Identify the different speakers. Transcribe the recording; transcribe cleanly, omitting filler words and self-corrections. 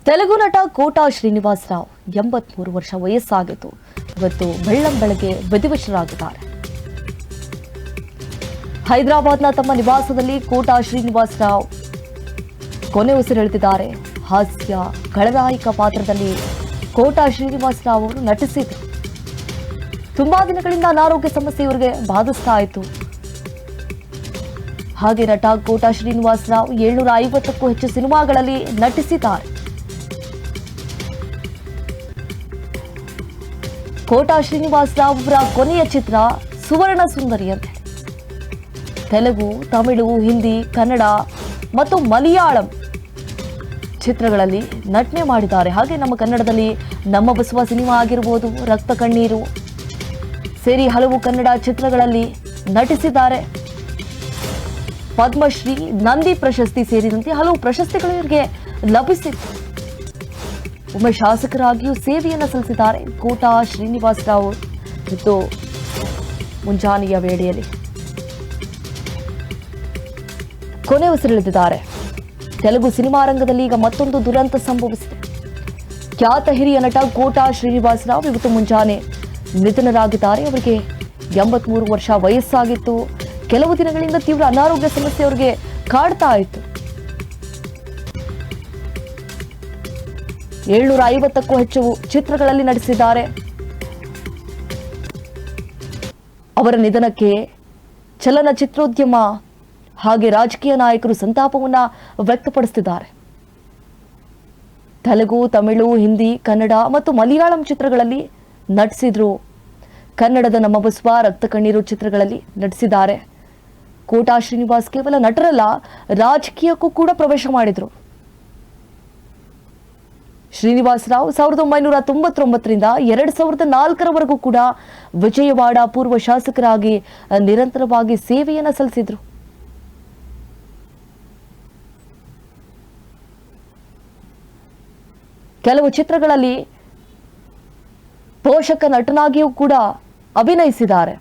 Speaker 1: ತೆಲುಗು ನಟ ಕೋಟಾ ಶ್ರೀನಿವಾಸ ರಾವ್ 83 ವರ್ಷ ವಯಸ್ಸಾಗಿತ್ತು. ಇವತ್ತು ಬೆಳ್ಳಂಬೆಳಗ್ಗೆ ವಿಧಿವಶರಾಗಿದ್ದಾರೆ. ಹೈದರಾಬಾದ್ನ ತಮ್ಮ ನಿವಾಸದಲ್ಲಿ ಕೋಟಾ ಶ್ರೀನಿವಾಸ ರಾವ್ ಕೊನೆ ಉಸಿರೆಳೆದಿದ್ದಾರೆ. ಹಾಸ್ಯ ಖಳನಾಯಕ ಪಾತ್ರದಲ್ಲಿ ಕೋಟಾ ಶ್ರೀನಿವಾಸ ರಾವ್ ಅವರು ನಟಿಸಿದರು. ತುಂಬಾ ದಿನಗಳಿಂದ ಅನಾರೋಗ್ಯ ಸಮಸ್ಯೆ ಇವರಿಗೆ ಬಾಧಿಸ್ತಾ ಇತ್ತು. ಹಾಗೆ ನಟ ಕೋಟಾ ಶ್ರೀನಿವಾಸ ರಾವ್ 750ಕ್ಕೂ ಹೆಚ್ಚು ಸಿನಿಮಾಗಳಲ್ಲಿ ನಟಿಸಿದ್ದಾರೆ. ಕೋಟಾ ಶ್ರೀನಿವಾಸ ರಾವ್ ಅವರ ಕೊನೆಯ ಚಿತ್ರ ಸುವರ್ಣ ಸುಂದರಿ ಅಂತ. ತೆಲುಗು, ತಮಿಳು, ಹಿಂದಿ, ಕನ್ನಡ ಮತ್ತು ಮಲಯಾಳಂ ಚಿತ್ರಗಳಲ್ಲಿ ನಟನೆ ಮಾಡಿದ್ದಾರೆ. ಹಾಗೆ ನಮ್ಮ ಕನ್ನಡದಲ್ಲಿ ನಮ್ಮ ಬಸವ ಸಿನಿಮಾ ಆಗಿರಬಹುದು, ರಕ್ತ ಕಣ್ಣೀರು ಸೇರಿ ಹಲವು ಕನ್ನಡ ಚಿತ್ರಗಳಲ್ಲಿ ನಟಿಸಿದ್ದಾರೆ. ಪದ್ಮಶ್ರೀ, ನಂದಿ ಪ್ರಶಸ್ತಿ ಸೇರಿದಂತೆ ಹಲವು ಪ್ರಶಸ್ತಿಗಳು ಇವರಿಗೆ ಲಭಿಸಿತ್ತು. ಒಮ್ಮೆ ಶಾಸಕರಾಗಿಯೂ ಸೇವೆಯನ್ನು ಸಲ್ಲಿಸಿದ್ದಾರೆ ಕೋಟಾ ಶ್ರೀನಿವಾಸ ರಾವ್. ಮತ್ತು ಮುಂಜಾನೆಯ ವೇಳೆಯಲ್ಲಿ ಕೊನೆ ಉಸಿರೆಳೆದಿದ್ದಾರೆ. ತೆಲುಗು ಸಿನಿಮಾ ರಂಗದಲ್ಲಿ ಈಗ ಮತ್ತೊಂದು ದುರಂತ ಸಂಭವಿಸಿದೆ. ಖ್ಯಾತ ಹಿರಿಯ ನಟ ಕೋಟಾ ಶ್ರೀನಿವಾಸ ರಾವ್ ಇವತ್ತು ಮುಂಜಾನೆ ನಿಧನರಾಗಿದ್ದಾರೆ. ಅವರಿಗೆ 83 ವರ್ಷ ವಯಸ್ಸಾಗಿತ್ತು. ಕೆಲವು ದಿನಗಳಿಂದ ತೀವ್ರ ಅನಾರೋಗ್ಯ ಸಮಸ್ಯೆ ಅವರಿಗೆ ಕಾಡ್ತಾ ಇತ್ತು. 750ಕ್ಕೂ ಹೆಚ್ಚು ಚಿತ್ರಗಳಲ್ಲಿ ನಟಿಸಿದ್ದಾರೆ. ಅವರ ನಿಧನಕ್ಕೆ ಚಲನಚಿತ್ರೋದ್ಯಮ ಹಾಗೆ ರಾಜಕೀಯ ನಾಯಕರು ಸಂತಾಪವನ್ನು ವ್ಯಕ್ತಪಡಿಸುತ್ತಿದ್ದಾರೆ. ತೆಲುಗು, ತಮಿಳು, ಹಿಂದಿ, ಕನ್ನಡ ಮತ್ತು ಮಲಯಾಳಂ ಚಿತ್ರಗಳಲ್ಲಿ ನಟಿಸಿದ್ರು. ಕನ್ನಡದ ನಮ್ಮ ಬಸವ, ರಕ್ತ ಕಣ್ಣೀರು ಚಿತ್ರಗಳಲ್ಲಿ ನಟಿಸಿದ್ದಾರೆ. ಕೋಟಾ ಶ್ರೀನಿವಾಸ್ ಕೇವಲ ನಟರಲ್ಲ, ರಾಜಕೀಯಕ್ಕೂ ಕೂಡ ಪ್ರವೇಶ ಮಾಡಿದ್ರು. ಶ್ರೀನಿವಾಸ ರಾವ್ 1999ರಿಂದ 2004ರವರೆಗೂ ಕೂಡ ವಿಜಯವಾಡ ಪೂರ್ವ ಶಾಸಕರಾಗಿ ನಿರಂತರವಾಗಿ ಸೇವೆಯನ್ನು ಸಲ್ಲಿಸಿದ್ರು. ಕೆಲವು ಚಿತ್ರಗಳಲ್ಲಿ ಪೋಷಕ ನಟನಾಗಿಯೂ ಕೂಡ ಅಭಿನಯಿಸಿದ್ದಾರೆ.